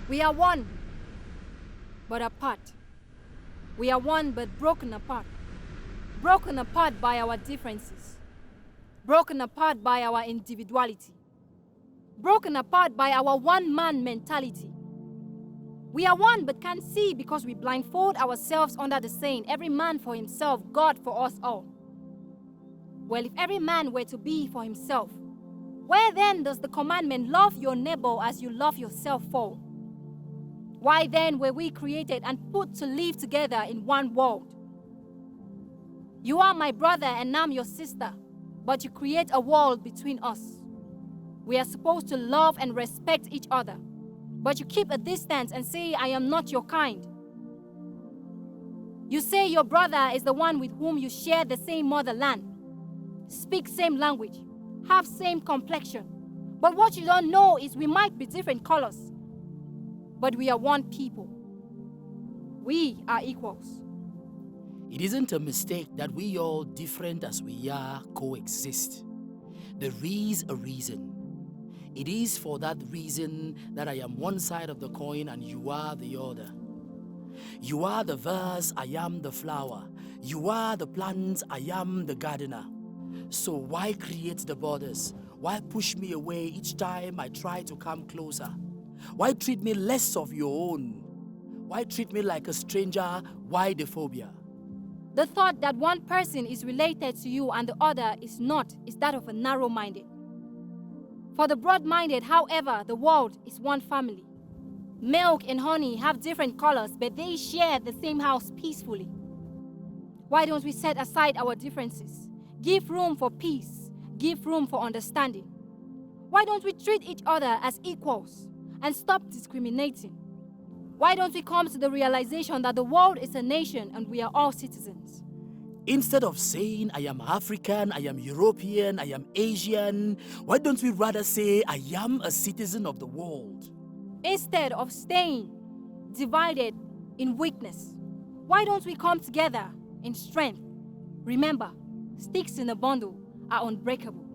We are one, but apart. We are one, but broken apart. Broken apart by our differences. Broken apart by our individuality. Broken apart by our one-man mentality. We are one, but can't see because we blindfold ourselves under the saying, every man for himself, God for us all. Well, if every man were to be for himself, where then does the commandment, love your neighbor as you love yourself, fall? Why then were we created and put to live together in one world? You are my brother and I'm your sister, but you create a wall between us. We are supposed to love and respect each other, but you keep a distance and say, I am not your kind. You say your brother is the one with whom you share the same motherland, speak same language, have same complexion. But what you don't know is we might be different colors, but we are one people. We are equals. It isn't a mistake that we all, different as we are, coexist. There is a reason. It is for that reason that I am one side of the coin and you are the other. You are the vase, I am the flower. You are the plant, I am the gardener. So why create the borders? Why push me away each time I try to come closer? Why treat me less of your own? Why treat me like a stranger? Why the phobia? The thought that one person is related to you and the other is not is that of a narrow-minded. For the broad-minded, however, the world is one family. Milk and honey have different colors, but they share the same house peacefully. Why don't we set aside our differences? Give room for peace. Give room for understanding. Why don't we treat each other as equals and stop discriminating? Why don't we come to the realization that the world is a nation and we are all citizens? Instead of saying, I am African, I am European, I am Asian, why don't we rather say, I am a citizen of the world? Instead of staying divided in weakness, why don't we come together in strength? Remember, sticks in a bundle are unbreakable.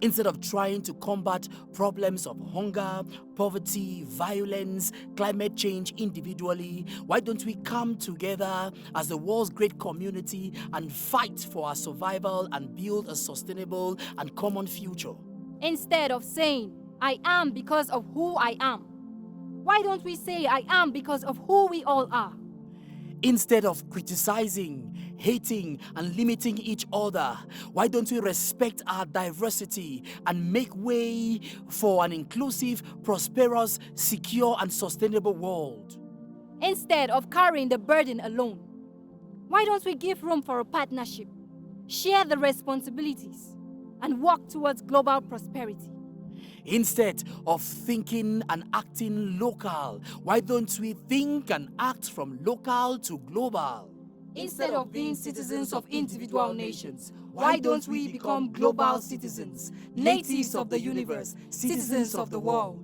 Instead of trying to combat problems of hunger, poverty, violence, climate change individually, why don't we come together as the world's great community and fight for our survival and build a sustainable and common future? Instead of saying, I am because of who I am, why don't we say, I am because of who we all are? Instead of criticizing, hating, and limiting each other, why don't we respect our diversity and make way for an inclusive, prosperous, secure, and sustainable world? Instead of carrying the burden alone, why don't we give room for a partnership, share the responsibilities, and work towards global prosperity? Instead of thinking and acting local, why don't we think and act from local to global? Instead of being citizens of individual nations, why don't we become global citizens, natives of the universe, citizens of the world?